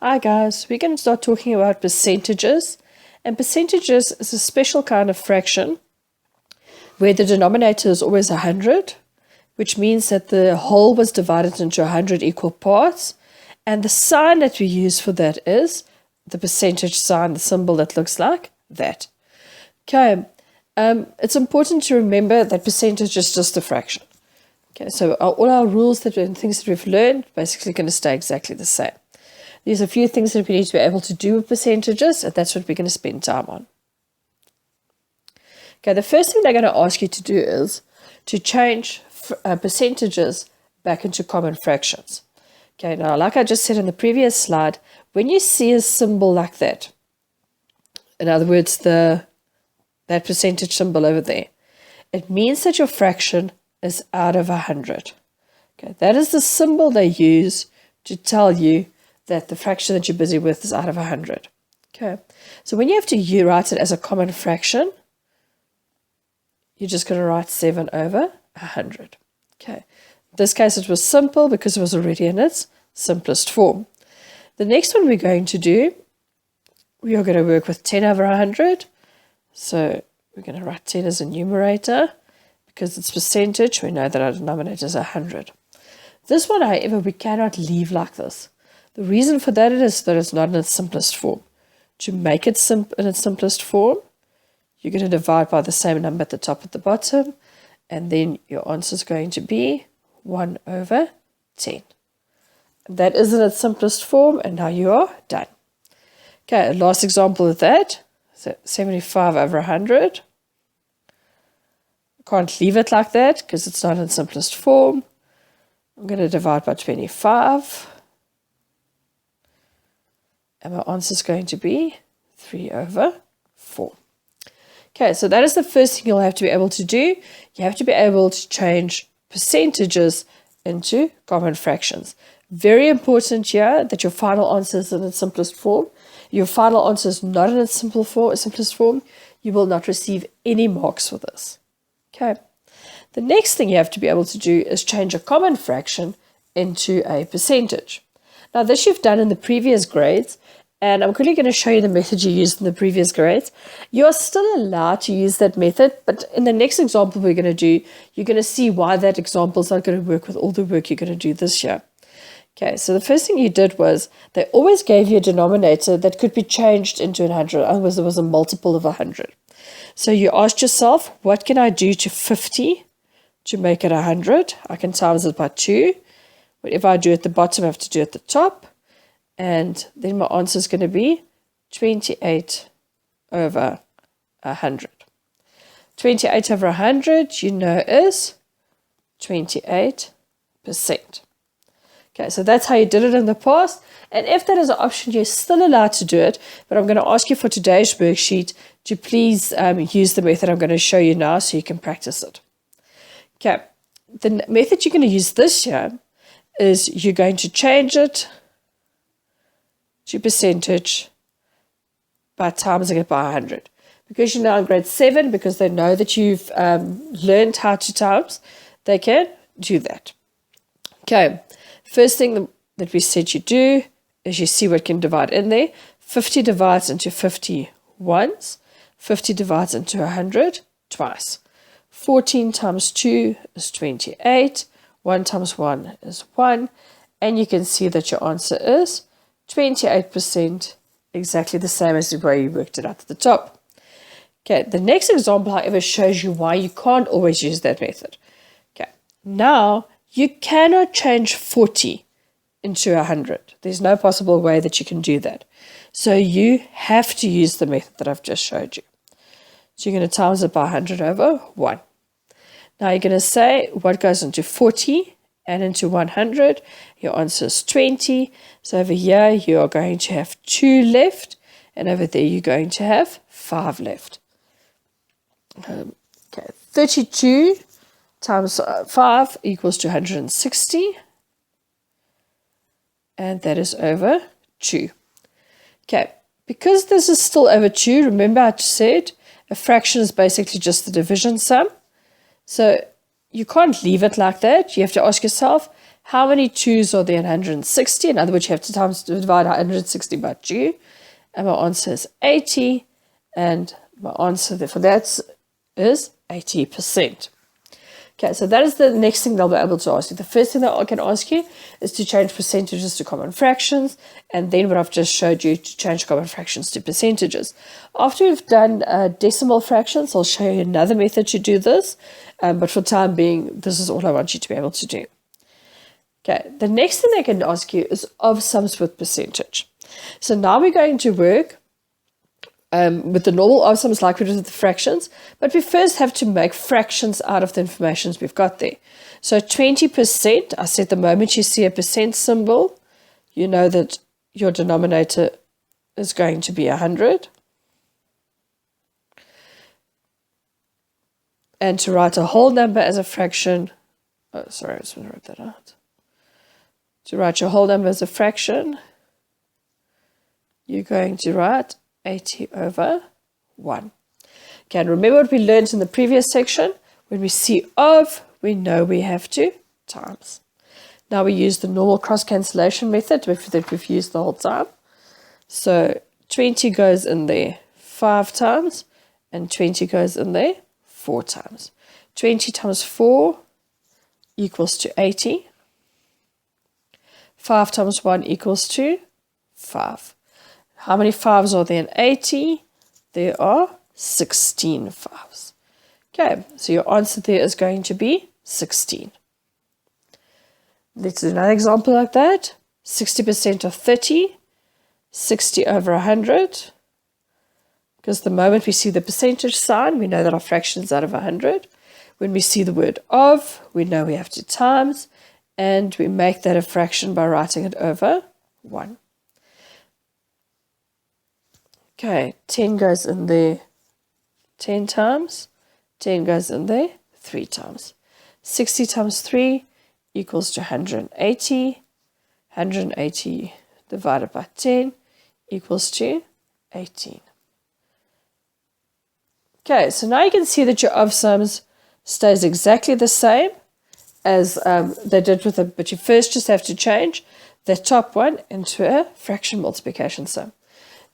Hi guys, we're going to start talking about percentages. And percentages is a special kind of fraction where the denominator is always 100, which means that the whole was divided into 100 equal parts. And the sign that we use for that is the percentage sign, the symbol that looks like that. Okay, it's important to remember that percentage is just a fraction. Okay, so all our rules and things that we've learned basically going to stay exactly the same. There's a few things that we need to be able to do with percentages, and that's what we're going to spend time on. Okay, the first thing they're going to ask you to do is to change percentages back into common fractions. Okay, now like I just said in the previous slide, when you see a symbol like that, in other words, that percentage symbol over there, it means that your fraction is out of 100. Okay, that is the symbol they use to tell you that the fraction that you're busy with is out of 100. Okay, so when you have to write it as a common fraction, you're just going to write 7 over 100. Okay, in this case it was simple because it was already in its simplest form. The next one we're going to do, we are going to work with 10 over 100. So we're going to write 10 as a numerator because it's percentage. We know that our denominator is 100. This one, however, we cannot leave like this. The reason for that is that it's not in its simplest form. To make it in its simplest form, you're going to divide by the same number at the top and the bottom, and then your answer is going to be 1 over 10. That is in its simplest form, and now you are done. Okay, last example of that, so 75 over 100. Can't leave it like that because it's not in its simplest form. I'm going to divide by 25. And my answer is going to be 3 over 4. Okay, so that is the first thing you'll have to be able to do. You have to be able to change percentages into common fractions. Very important here that your final answer is in its simplest form. Your final answer is not in its simplest form. You will not receive any marks for this. Okay. The next thing you have to be able to do is change a common fraction into a percentage. Now, this you've done in the previous grades, and I'm quickly going to show you the method you used in the previous grades. You are still allowed to use that method, but in the next example we're going to do, you're going to see why that example is not going to work with all the work you're going to do this year. Okay, so the first thing you did was they always gave you a denominator that could be changed into 100. Otherwise, there was a multiple of 100. So you asked yourself, what can I do to 50 to make it 100? I can times it by 2. Whatever I do at the bottom, I have to do at the top. And then my answer is going to be 28 over 100. 28 over 100, you know, is 28%. Okay, so that's how you did it in the past. And if that is an option, you're still allowed to do it. But I'm going to ask you for today's worksheet to please use the method I'm going to show you now so you can practice it. Okay, the method you're going to use this year is you're going to change it to percentage by timesing it by 100. Because you're now in grade 7, because they know that you've learned how to times, they can do that. Okay, first thing that we said you do is you see what can divide in there. 50 divides into 50 once. 50 divides into 100 twice. 14 times 2 is 28. 1 times 1 is 1. And you can see that your answer is 28%, exactly the same as the way you worked it out at the top. Okay, the next example, however, shows you why you can't always use that method. Okay, now you cannot change 40 into 100. There's no possible way that you can do that. So you have to use the method that I've just showed you. So you're going to times it by 100 over 1. Now you're going to say what goes into 40 and into 100. Your answer is 20. So over here you are going to have 2 left, and over there you're going to have 5 left. Okay, 32 times 5 equals to 160. And that is over 2. Okay, because this is still over 2, remember I said a fraction is basically just the division sum. So you can't leave it like that. You have to ask yourself, How many 2's are there in 160? In other words, you have to divide 160 by 2. And my answer is 80. And my answer for that is 80%. Okay, so that is the next thing they'll be able to ask you. The first thing that I can ask you is to change percentages to common fractions, and then what I've just showed you, to change common fractions to percentages. After we've done decimal fractions, I'll show you another method to do this, but for time being, this is all I want you to be able to do. Okay, the next thing they can ask you is of sums with percentage. So now we're going to work with the normal of sums like we did with the fractions, but we first have to make fractions out of the information we've got there. So 20%, I said the moment you see a percent symbol, you know that your denominator is going to be 100. And to write a whole number as a fraction, oh, sorry, I just want to write that out. To write your whole number as a fraction, you're going to write 80 over 1. Okay, and remember what we learned in the previous section? When we see of, we know we have to times. Now we use the normal cross-cancellation method that we've used the whole time. So 20 goes in there 5 times, and 20 goes in there 4 times. 20 times 4 equals to 80. 5 times 1 equals to 5. How many 5s are there in 80? There are 16 5s. Okay, so your answer there is going to be 16. Let's do another example like that. 60% of 30, 60 over 100. Because the moment we see the percentage sign, we know that our fraction is out of 100. When we see the word of, we know we have to times, and we make that a fraction by writing it over 1. Okay, 10 goes in there 10 times, 10 goes in there 3 times. 60 times 3 equals to 180. 180 divided by 10 equals to 18. Okay, so now you can see that your of sums stays exactly the same as they did with it, but you first just have to change the top one into a fraction multiplication sum.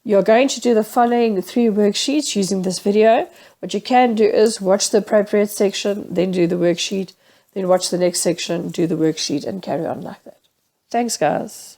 You're going to do the following 3 worksheets using this video. What you can do is watch the appropriate section, then do the worksheet, then watch the next section, do the worksheet, and carry on like that. Thanks, guys.